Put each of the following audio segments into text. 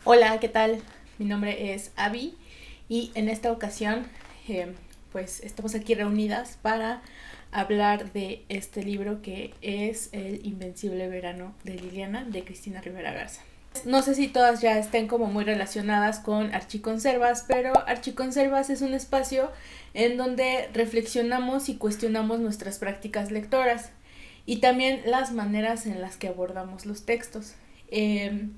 Hola, ¿qué tal? Mi nombre es Abby y en esta ocasión pues estamos aquí reunidas para hablar de este libro que es El Invencible Verano de Liliana de Cristina Rivera Garza. No sé si todas ya estén como muy relacionadas con Archiconservas, pero Archiconservas es un espacio en donde reflexionamos y cuestionamos nuestras prácticas lectoras y también las maneras en las que abordamos los textos. Eh,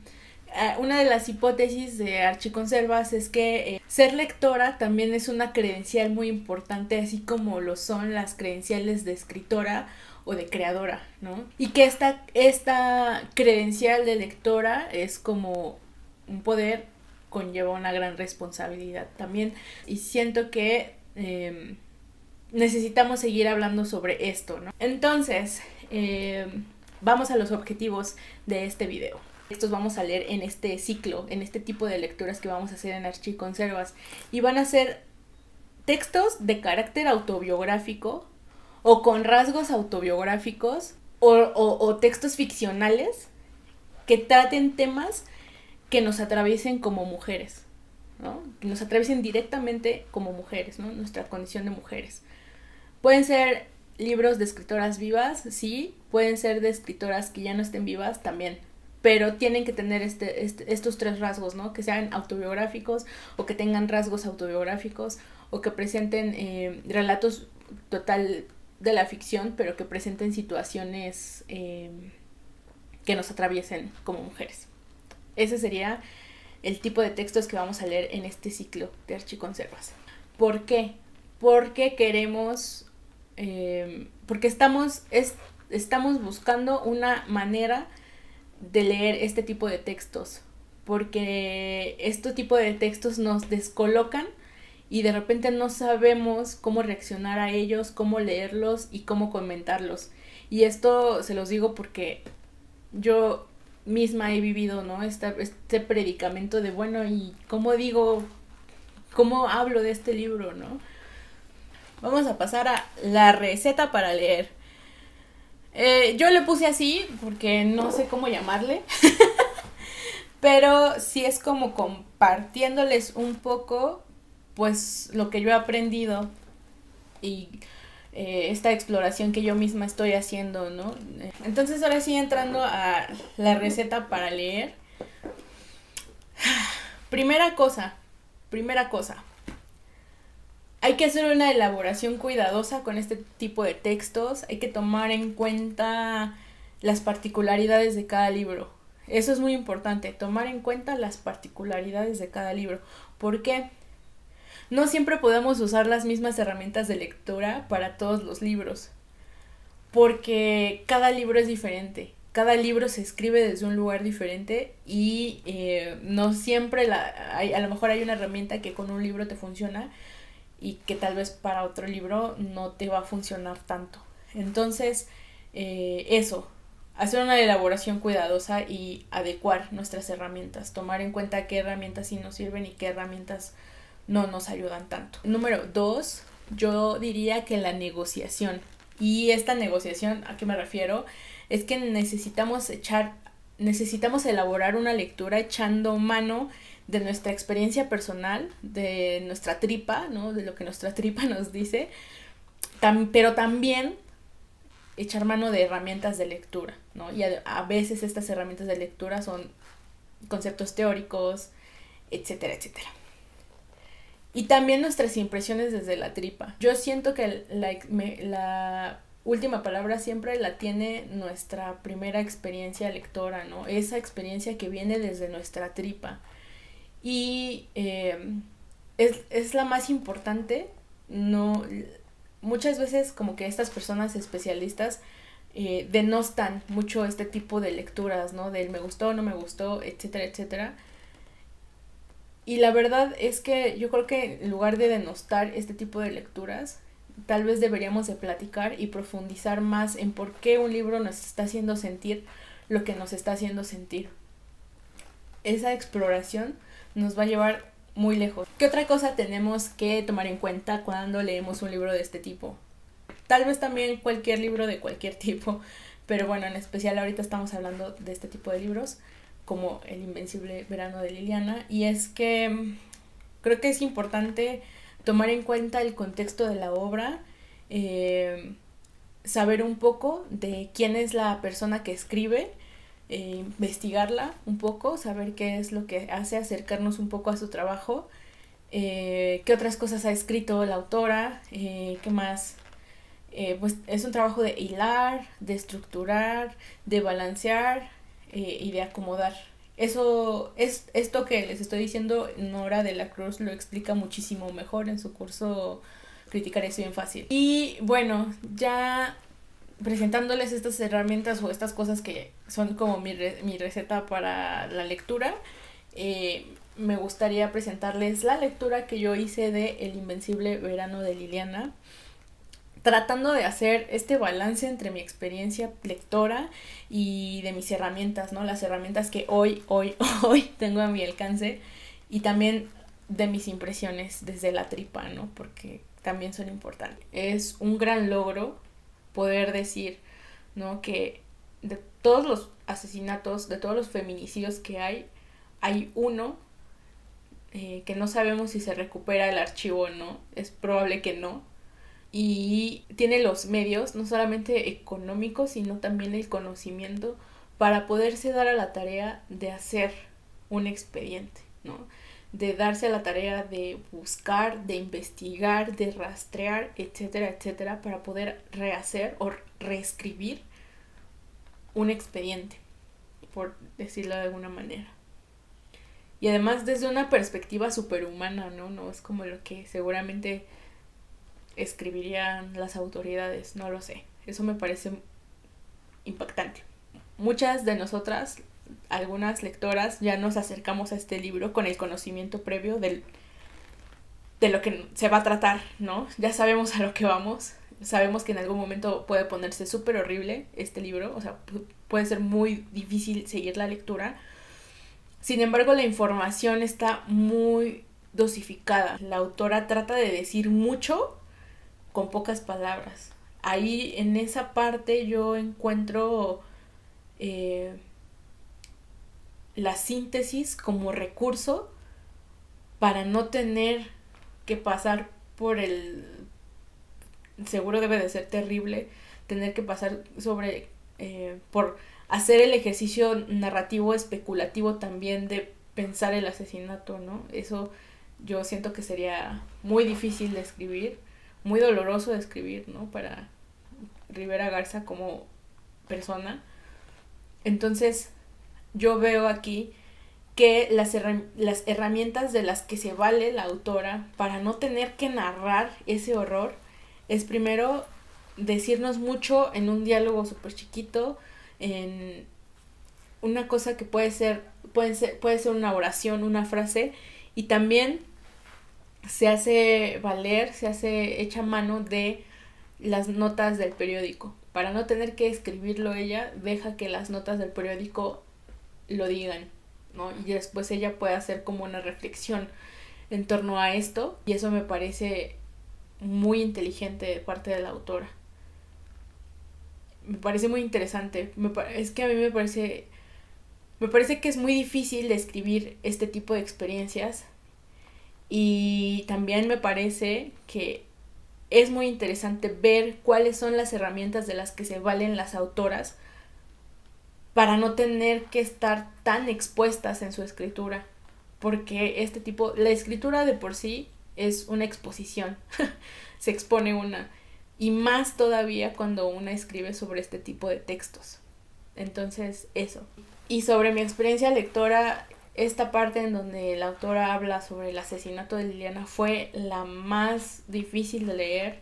una de las hipótesis de Archiconservas es que ser lectora también es una credencial muy importante, así como lo son las credenciales de escritora o de creadora, ¿no? Y que esta credencial de lectora es como un poder, conlleva una gran responsabilidad también. Y siento que necesitamos seguir hablando sobre esto, ¿no? Entonces, vamos a los objetivos de este video. Estos vamos a leer en este ciclo, en este tipo de lecturas que vamos a hacer en Archiconservas. Y van a ser textos de carácter autobiográfico o con rasgos autobiográficos o textos ficcionales que traten temas que nos atraviesen como mujeres, ¿no? Que nos atraviesen directamente como mujeres, ¿no? Nuestra condición de mujeres. Pueden ser libros de escritoras vivas, sí, pueden ser de escritoras que ya no estén vivas también, pero tienen que tener estos tres rasgos, ¿no? Que sean autobiográficos o que tengan rasgos autobiográficos o que presenten relatos total de la ficción, pero que presenten situaciones que nos atraviesen como mujeres. Ese sería el tipo de textos que vamos a leer en este ciclo de Archiconservas. ¿Por qué? Porque queremos, porque estamos buscando una manera de leer este tipo de textos, porque este tipo de textos nos descolocan y de repente no sabemos cómo reaccionar a ellos, cómo leerlos y cómo comentarlos. Y esto se los digo porque yo misma he vivido, ¿no? Este predicamento de, bueno, ¿y cómo digo, cómo hablo de este libro, ¿no? Vamos a pasar a la receta para leer. Yo le puse así porque no sé cómo llamarle, pero sí es como compartiéndoles un poco, pues, lo que yo he aprendido y esta exploración que yo misma estoy haciendo, ¿no? Entonces ahora sí entrando a la receta para leer. Primera cosa, primera cosa. Hay que hacer una elaboración cuidadosa con este tipo de textos, hay que tomar en cuenta las particularidades de cada libro. Eso es muy importante, tomar en cuenta las particularidades de cada libro. ¿Por qué? No siempre podemos usar las mismas herramientas de lectura para todos los libros, porque cada libro es diferente. Cada libro se escribe desde un lugar diferente y no siempre a lo mejor hay una herramienta que con un libro te funciona y que tal vez para otro libro no te va a funcionar tanto. Entonces, eso, hacer una elaboración cuidadosa y adecuar nuestras herramientas, tomar en cuenta qué herramientas sí nos sirven y qué herramientas no nos ayudan tanto. Número 2, yo diría que la negociación. Y esta negociación, ¿a qué me refiero? Es que necesitamos elaborar una lectura echando mano de nuestra experiencia personal, de nuestra tripa, ¿no? De lo que nuestra tripa nos dice, pero también echar mano de herramientas de lectura, ¿no? Y a veces estas herramientas de lectura son conceptos teóricos, etcétera, etcétera. Y también nuestras impresiones desde la tripa. Yo siento que la última palabra siempre la tiene nuestra primera experiencia lectora, ¿no? Esa experiencia que viene desde nuestra tripa. Y es la más importante. No, muchas veces como que estas personas especialistas denostan mucho este tipo de lecturas, ¿no? Del me gustó, no me gustó, etcétera, etcétera. Y la verdad es que yo creo que en lugar de denostar este tipo de lecturas, tal vez deberíamos de platicar y profundizar más en por qué un libro nos está haciendo sentir lo que nos está haciendo sentir. Esa exploración nos va a llevar muy lejos. ¿Qué otra cosa tenemos que tomar en cuenta cuando leemos un libro de este tipo? Tal vez también cualquier libro de cualquier tipo, pero bueno, en especial ahorita estamos hablando de este tipo de libros. como El Invencible Verano de Liliana, y es que creo que es importante tomar en cuenta el contexto de la obra, saber un poco de quién es la persona que escribe, investigarla un poco, saber qué es lo que hace, acercarnos un poco a su trabajo, qué otras cosas ha escrito la autora, qué más. Pues es un trabajo de hilar, de estructurar, de balancear y de acomodar. Eso es esto que les estoy diciendo. Nora de la Cruz lo explica muchísimo mejor en su curso Criticar es bien fácil. Y bueno, ya presentándoles estas herramientas o estas cosas que son como mi receta para la lectura, me gustaría presentarles la lectura que yo hice de El Invencible Verano de Liliana, tratando de hacer este balance entre mi experiencia lectora y de mis herramientas, ¿no? Las herramientas que hoy tengo a mi alcance, y también de mis impresiones desde la tripa, ¿no? Porque también son importantes. Es un gran logro poder decir, ¿no? Que de todos los asesinatos, de todos los feminicidios que hay uno que no sabemos si se recupera el archivo o no. Es probable que no. Y tiene los medios, no solamente económicos, sino también el conocimiento para poderse dar a la tarea de hacer un expediente, ¿no? De darse a la tarea de buscar, de investigar, de rastrear, etcétera, etcétera, para poder rehacer o reescribir un expediente, por decirlo de alguna manera. Y además desde una perspectiva superhumana, ¿no? No es como lo que seguramente escribirían las autoridades, no lo sé. Eso me parece impactante. Muchas de nosotras, algunas lectoras, ya nos acercamos a este libro con el conocimiento previo de lo que se va a tratar, ¿no? Ya sabemos a lo que vamos. Sabemos que en algún momento puede ponerse súper horrible este libro, o sea, puede ser muy difícil seguir la lectura. Sin embargo, la información está muy dosificada. La autora trata de decir mucho con pocas palabras. Ahí en esa parte yo encuentro la síntesis como recurso para no tener que pasar por el... Seguro debe de ser terrible tener que pasar por hacer el ejercicio narrativo especulativo también de pensar el asesinato, ¿no? Eso yo siento que sería muy difícil de escribir, muy doloroso de escribir, ¿no? Para Rivera Garza como persona. Entonces yo veo aquí que las herramientas de las que se vale la autora para no tener que narrar ese horror es primero decirnos mucho en un diálogo súper chiquito, en una cosa que puede ser una oración, una frase, y también se hace valer, se hace hecha mano de las notas del periódico. Para no tener que escribirlo ella, deja que las notas del periódico lo digan, ¿no? Y después ella puede hacer como una reflexión en torno a esto, y eso me parece muy inteligente de parte de la autora. Me parece muy interesante. Es que a mí me parece que es muy difícil describir este tipo de experiencias, y también me parece que es muy interesante ver cuáles son las herramientas de las que se valen las autoras para no tener que estar tan expuestas en su escritura, porque la escritura de por sí es una exposición, se expone una, y más todavía cuando una escribe sobre este tipo de textos. Entonces, eso. Y sobre mi experiencia lectora, esta parte en donde la autora habla sobre el asesinato de Liliana fue la más difícil de leer,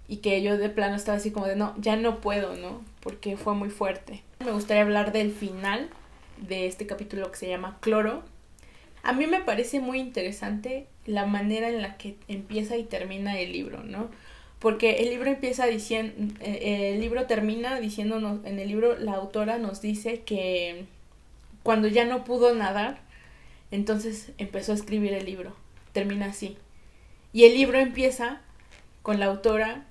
y que yo de plano estaba así como de no, ya no puedo, ¿no? Porque fue muy fuerte. Me gustaría hablar del final de este capítulo que se llama Cloro. A mí me parece muy interesante la manera en la que empieza y termina el libro, ¿no? Porque el libro termina diciéndonos, en el libro la autora nos dice que cuando ya no pudo nadar, entonces empezó a escribir el libro. Termina así. Y el libro empieza con la autora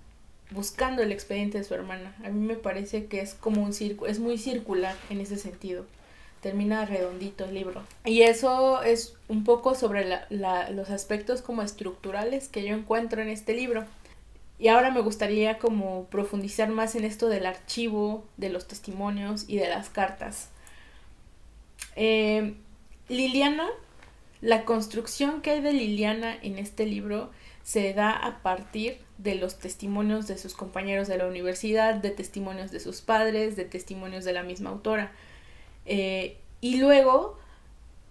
buscando el expediente de su hermana. A mí me parece que es como un círculo, es muy circular en ese sentido, termina redondito el libro. Y eso es un poco sobre los aspectos como estructurales que yo encuentro en este libro. Y ahora me gustaría como profundizar más en esto del archivo, de los testimonios y de las cartas. Liliana, la construcción que hay de Liliana en este libro se da a partir de los testimonios de sus compañeros de la universidad, de testimonios de sus padres, de testimonios de la misma autora. Y luego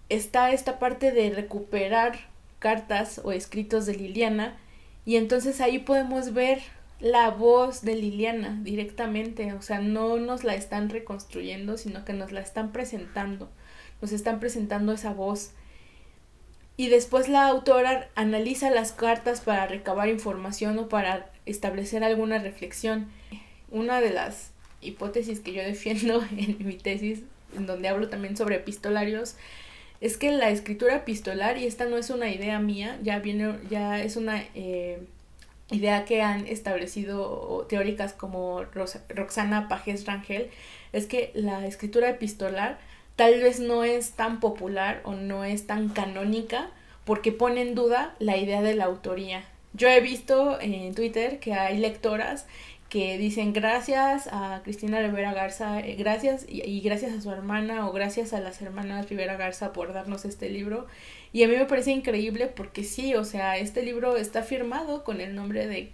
está esta parte de recuperar cartas o escritos de Liliana, y entonces ahí podemos ver la voz de Liliana directamente, o sea, no nos la están reconstruyendo, sino que nos la están presentando, nos están presentando esa voz. Y después la autora analiza las cartas para recabar información o para establecer alguna reflexión. Una de las hipótesis que yo defiendo en mi tesis, en donde hablo también sobre epistolarios, es que la escritura epistolar, y esta no es una idea mía, ya es una idea que han establecido teóricas como Roxana Pagés Rangel, es que la escritura epistolar tal vez no es tan popular o no es tan canónica porque pone en duda la idea de la autoría. Yo he visto en Twitter que hay lectoras que dicen gracias a Cristina Rivera Garza, gracias y gracias a su hermana o gracias a las hermanas Rivera Garza por darnos este libro. Y a mí me parece increíble porque sí, o sea, este libro está firmado con el nombre de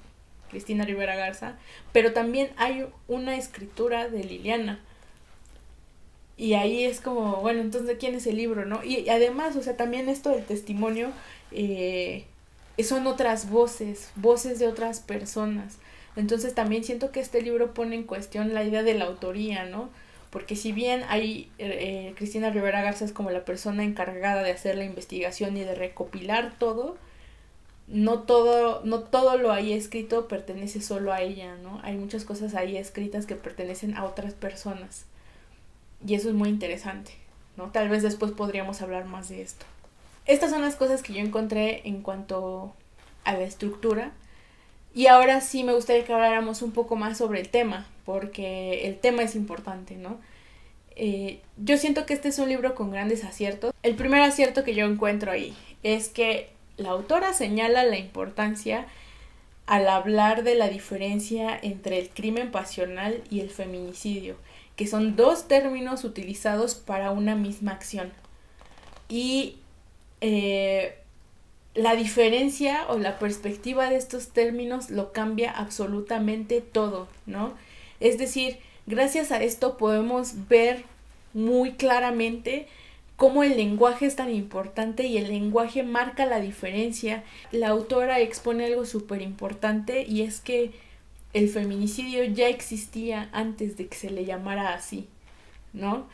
Cristina Rivera Garza, pero también hay una escritura de Liliana. Y ahí es como, bueno, entonces ¿de quién es el libro, no? Y además, o sea, también esto del testimonio son otras voces de otras personas. Entonces también siento que este libro pone en cuestión la idea de la autoría, ¿no? Porque si bien hay Cristina Rivera Garza es como la persona encargada de hacer la investigación y de recopilar todo, no todo lo ahí escrito pertenece solo a ella, ¿no? Hay muchas cosas ahí escritas que pertenecen a otras personas. Y eso es muy interesante, ¿no? Tal vez después podríamos hablar más de esto. Estas son las cosas que yo encontré en cuanto a la estructura. Y ahora sí me gustaría que habláramos un poco más sobre el tema, porque el tema es importante, ¿no? Yo siento que este es un libro con grandes aciertos. El primer acierto que yo encuentro ahí es que la autora señala la importancia al hablar de la diferencia entre el crimen pasional y el feminicidio, que son dos términos utilizados para una misma acción. Y la diferencia o la perspectiva de estos términos lo cambia absolutamente todo, ¿no? Es decir, gracias a esto podemos ver muy claramente cómo el lenguaje es tan importante y el lenguaje marca la diferencia. La autora expone algo súper importante y es que el feminicidio ya existía antes de que se le llamara así, ¿no?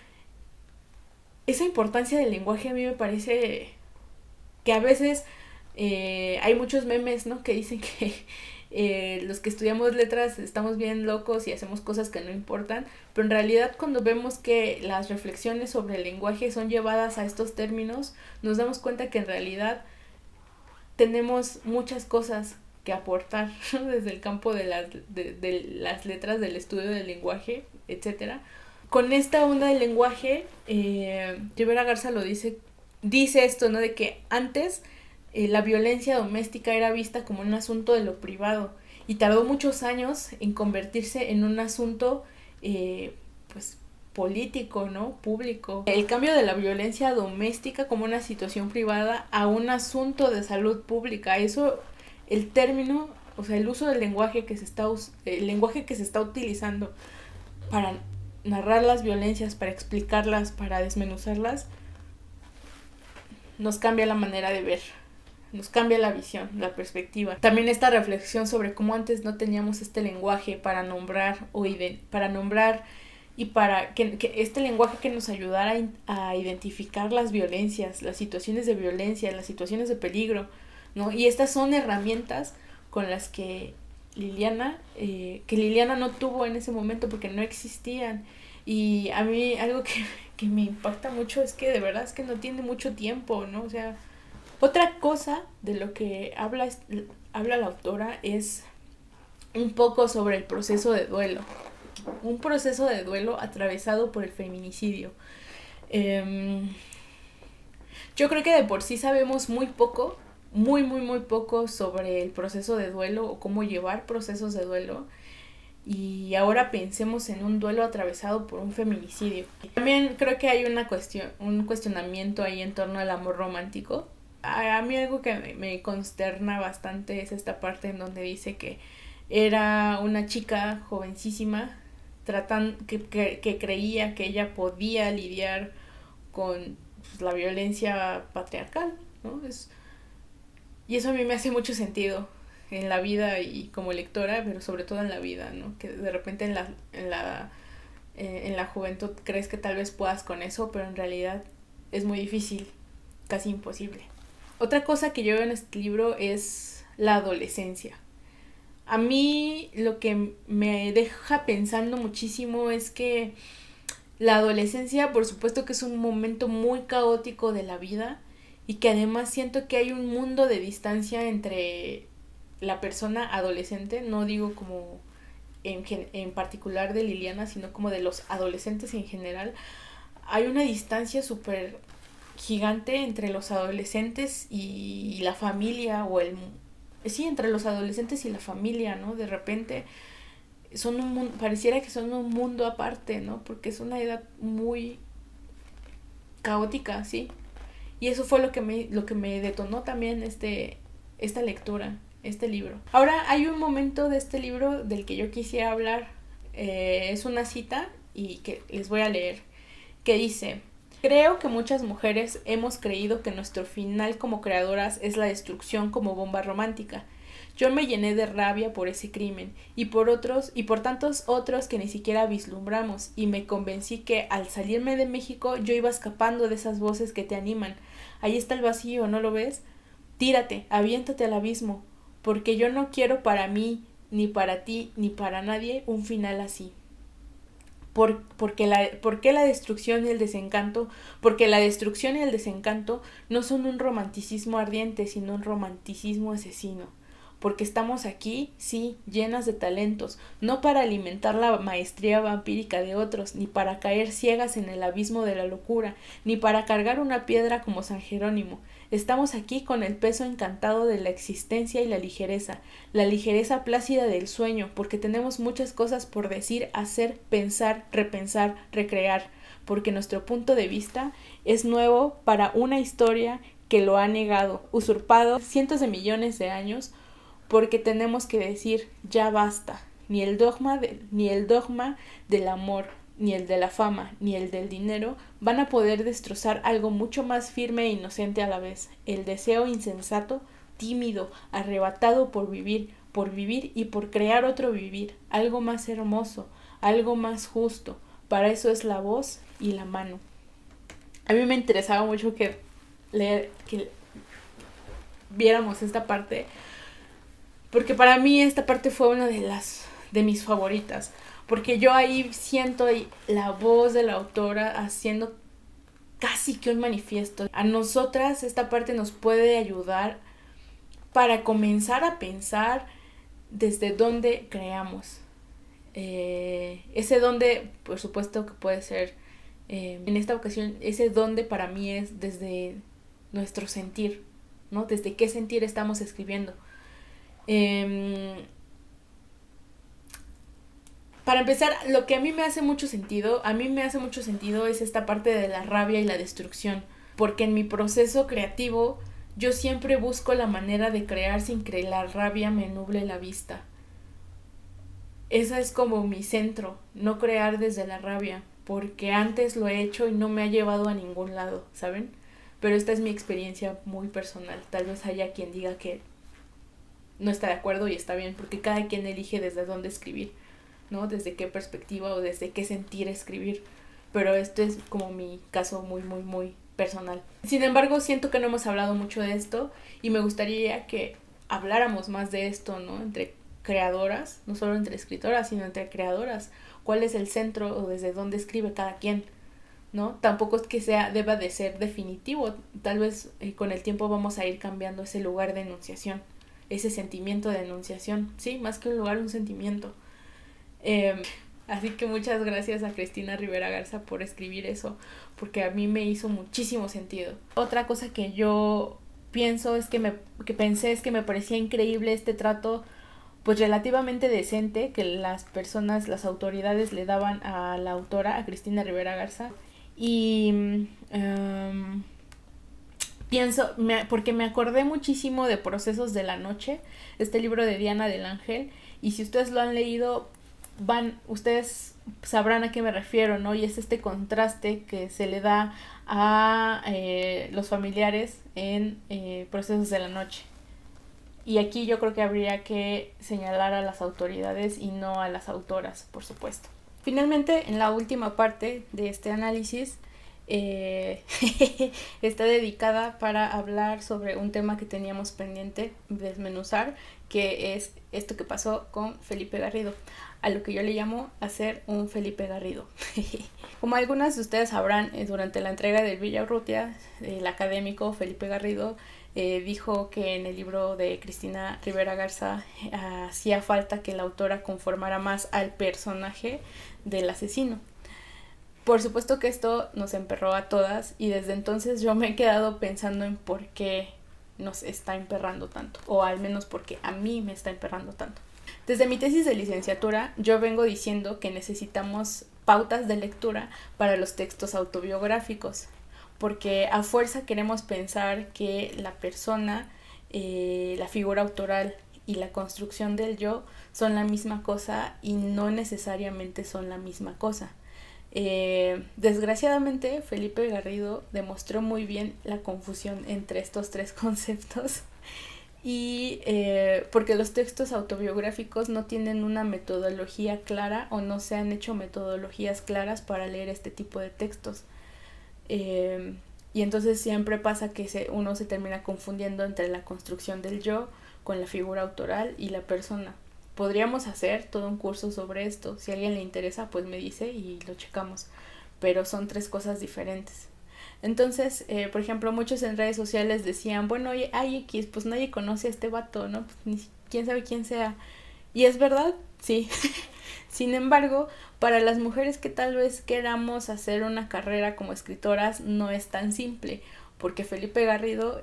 Esa importancia del lenguaje a mí me parece que a veces hay muchos memes, ¿no? Que dicen que los que estudiamos letras estamos bien locos y hacemos cosas que no importan, pero en realidad cuando vemos que las reflexiones sobre el lenguaje son llevadas a estos términos, nos damos cuenta que en realidad tenemos muchas cosas que aportar, ¿no? Desde el campo de las letras, del estudio del lenguaje, etcétera. Con esta onda del lenguaje, Rivera Garza lo dice esto, ¿no? De que antes la violencia doméstica era vista como un asunto de lo privado y tardó muchos años en convertirse en un asunto, pues, político, ¿no? Público. El cambio de la violencia doméstica como una situación privada a un asunto de salud pública, eso, el término, o sea, el uso del lenguaje el lenguaje que se está utilizando para narrar las violencias, para explicarlas, para desmenuzarlas, nos cambia la manera de ver, nos cambia la visión, la perspectiva. También esta reflexión sobre cómo antes no teníamos este lenguaje para nombrar y para que este lenguaje que nos ayudara a identificar las violencias, las situaciones de violencia, las situaciones de peligro, ¿no? Y estas son herramientas con las que Liliana no tuvo en ese momento porque no existían. Y a mí algo que me impacta mucho es que de verdad es que no tiene mucho tiempo, ¿no? O sea, otra cosa de lo que habla la autora es un poco sobre el proceso de duelo. Un proceso de duelo atravesado por el feminicidio. Em, yo creo que de por sí sabemos muy poco, muy poco sobre el proceso de duelo o cómo llevar procesos de duelo. Y ahora pensemos en un duelo atravesado por un feminicidio. También creo que hay un cuestionamiento ahí en torno al amor romántico. A mí algo que me consterna bastante es esta parte en donde dice que era una chica jovencísima que creía que ella podía lidiar con pues, la violencia patriarcal, ¿no? Y eso a mí me hace mucho sentido en la vida y como lectora, pero sobre todo en la vida, ¿no? Que de repente en la juventud crees que tal vez puedas con eso, pero en realidad es muy difícil, casi imposible. Otra cosa que yo veo en este libro es la adolescencia. A mí lo que me deja pensando muchísimo es que la adolescencia, por supuesto que es un momento muy caótico de la vida y que además siento que hay un mundo de distancia entre la persona adolescente, no digo como en particular de Liliana, sino como de los adolescentes en general. Hay una distancia súper gigante entre los adolescentes y la familia o el... Sí, entre los adolescentes y la familia, ¿no? De repente son un mundo, pareciera que son un mundo aparte, ¿no? Porque es una edad muy caótica, ¿sí? Y eso fue lo que me detonó también esta lectura, este libro. Ahora hay un momento de este libro del que yo quisiera hablar. Es una cita y que les voy a leer, que dice: creo que muchas mujeres hemos creído que nuestro final como creadoras es la destrucción como bomba romántica. Yo me llené de rabia por ese crimen y por tantos otros que ni siquiera vislumbramos, y me convencí que al salirme de México yo iba escapando de esas voces que te animan. Ahí está el vacío, ¿no lo ves? Tírate, aviéntate al abismo, porque yo no quiero para mí, ni para ti, ni para nadie un final así. ¿Por qué la destrucción y el desencanto? Porque la destrucción y el desencanto no son un romanticismo ardiente, sino un romanticismo asesino. Porque estamos aquí, sí, llenas de talentos, no para alimentar la maestría vampírica de otros, ni para caer ciegas en el abismo de la locura, ni para cargar una piedra como San Jerónimo. Estamos aquí con el peso encantado de la existencia y la ligereza plácida del sueño, porque tenemos muchas cosas por decir, hacer, pensar, repensar, recrear, porque nuestro punto de vista es nuevo para una historia que lo ha negado, usurpado cientos de millones de años, porque tenemos que decir ya basta. Ni el dogma del amor, ni el de la fama, ni el del dinero van a poder destrozar algo mucho más firme e inocente a la vez: el deseo insensato, tímido, arrebatado por vivir y por crear otro vivir, algo más hermoso, algo más justo. Para eso es la voz y la mano. A mí me interesaba mucho que viéramos esta parte, porque para mí esta parte fue una de mis favoritas, porque yo ahí siento la voz de la autora haciendo casi que un manifiesto. A nosotras esta parte nos puede ayudar para comenzar a pensar desde dónde creamos. Ese dónde, por supuesto que puede ser, en esta ocasión, ese dónde para mí es desde nuestro sentir, ¿no? Desde qué sentir estamos escribiendo. Para empezar, lo que a mí me hace mucho sentido es esta parte de la rabia y la destrucción, porque en mi proceso creativo yo siempre busco la manera de crear sin que la rabia me nuble la vista. Esa es como mi centro, no crear desde la rabia, porque antes lo he hecho y no me ha llevado a ningún lado, ¿saben? Pero esta es mi experiencia muy personal. Tal vez haya quien diga que no está de acuerdo, y está bien, porque cada quien elige desde dónde escribir, ¿no? Desde qué perspectiva o desde qué sentir escribir. Pero este es como mi caso muy personal. Sin embargo, siento que no hemos hablado mucho de esto y me gustaría que habláramos más de esto, ¿no? Entre creadoras, no solo entre escritoras, sino entre creadoras. ¿Cuál es el centro o desde dónde escribe cada quien? ¿No? Tampoco es que deba de ser definitivo. Tal vez con el tiempo vamos a ir cambiando ese lugar de enunciación, ese sentimiento de enunciación, sí, más que un lugar, un sentimiento. Así que muchas gracias a Cristina Rivera Garza por escribir eso, porque a mí me hizo muchísimo sentido. Otra cosa que yo pienso es que pensé es que me parecía increíble este trato pues relativamente decente que las personas, las autoridades le daban a la autora, a Cristina Rivera Garza. Y pienso, porque me acordé muchísimo de Procesos de la Noche, este libro de Diana del Ángel, y si ustedes lo han leído, ustedes sabrán a qué me refiero, ¿no? Y es este contraste que se le da a los familiares en Procesos de la Noche. Y aquí yo creo que habría que señalar a las autoridades y no a las autoras, por supuesto. Finalmente, en la última parte de este análisis, está dedicada para hablar sobre un tema que teníamos pendiente desmenuzar, que es esto que pasó con Felipe Garrido, a lo que yo le llamo hacer un Felipe Garrido. Como algunas de ustedes sabrán, durante la entrega del Villarrutia, el académico Felipe Garrido dijo que en el libro de Cristina Rivera Garza hacía falta que la autora conformara más al personaje del asesino. Por supuesto que esto nos emperró a todas y desde entonces yo me he quedado pensando en por qué nos está emperrando tanto, o al menos porque a mí me está emperrando tanto. Desde mi tesis de licenciatura yo vengo diciendo que necesitamos pautas de lectura para los textos autobiográficos, porque a fuerza queremos pensar que la persona, la figura autoral y la construcción del yo son la misma cosa y no necesariamente son la misma cosa. Desgraciadamente Felipe Garrido demostró muy bien la confusión entre estos tres conceptos y porque los textos autobiográficos no tienen una metodología clara o no se han hecho metodologías claras para leer este tipo de textos. Y entonces siempre pasa que uno se termina confundiendo entre la construcción del yo con la figura autoral y la persona. Podríamos hacer todo un curso sobre esto. Si a alguien le interesa, pues me dice y lo checamos. Pero son tres cosas diferentes. Entonces, por ejemplo, muchos en redes sociales decían, bueno, hay X, pues nadie conoce a este vato, ¿no? Pues quién sabe quién sea. Y es verdad, sí. Sin embargo, para las mujeres que tal vez queramos hacer una carrera como escritoras, no es tan simple. Porque Felipe Garrido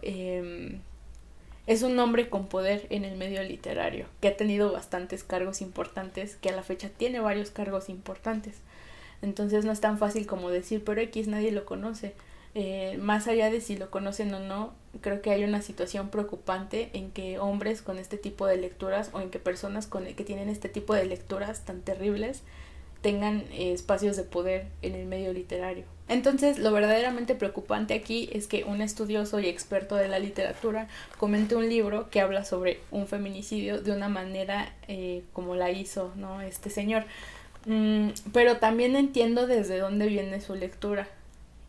es un hombre con poder en el medio literario, que ha tenido bastantes cargos importantes, que a la fecha tiene varios cargos importantes. Entonces no es tan fácil como decir, pero X nadie lo conoce. Más allá de si lo conocen o no, creo que hay una situación preocupante en que hombres con este tipo de lecturas o en que personas que tienen este tipo de lecturas tan terribles tengan espacios de poder en el medio literario. Entonces, lo verdaderamente preocupante aquí es que un estudioso y experto de la literatura comente un libro que habla sobre un feminicidio de una manera como la hizo, ¿no?, este señor. Pero también entiendo desde dónde viene su lectura.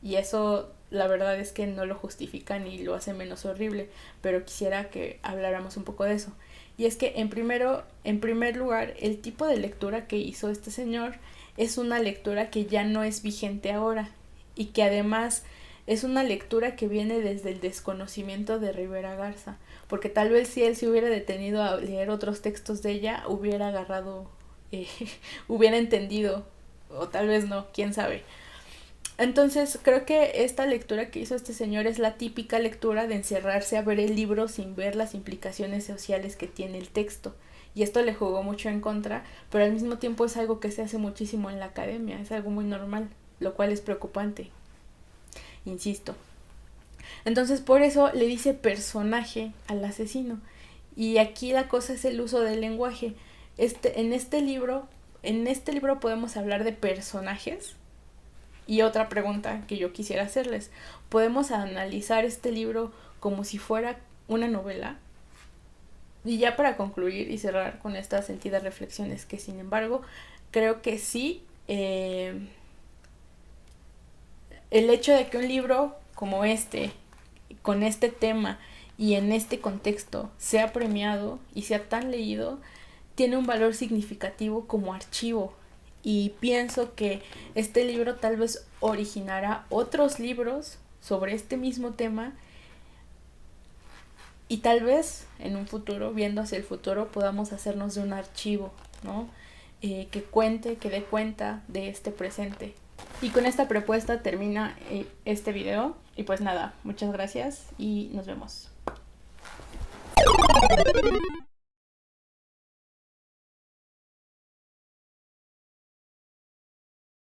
Y eso, la verdad es que no lo justifica ni lo hace menos horrible. Pero quisiera que habláramos un poco de eso. Y es que en primer lugar, el tipo de lectura que hizo este señor es una lectura que ya no es vigente ahora y que además es una lectura que viene desde el desconocimiento de Rivera Garza, porque tal vez si él se hubiera detenido a leer otros textos de ella, hubiera agarrado, hubiera entendido, o tal vez no, quién sabe. Entonces creo que esta lectura que hizo este señor es la típica lectura de encerrarse a ver el libro sin ver las implicaciones sociales que tiene el texto. Y esto le jugó mucho en contra, pero al mismo tiempo es algo que se hace muchísimo en la academia, es algo muy normal, lo cual es preocupante, insisto. Entonces por eso le dice personaje al asesino. Y aquí la cosa es el uso del lenguaje. En este libro podemos hablar de personajes. Y otra pregunta que yo quisiera hacerles, ¿podemos analizar este libro como si fuera una novela? Y ya para concluir y cerrar con estas sentidas reflexiones, que sin embargo creo que sí, el hecho de que un libro como este, con este tema y en este contexto, sea premiado y sea tan leído, tiene un valor significativo como archivo. Y pienso que este libro tal vez originará otros libros sobre este mismo tema y tal vez en un futuro, viendo hacia el futuro, podamos hacernos de un archivo, ¿no? que cuente, que dé cuenta de este presente. Y con esta propuesta termina este video. Y pues nada, muchas gracias y nos vemos.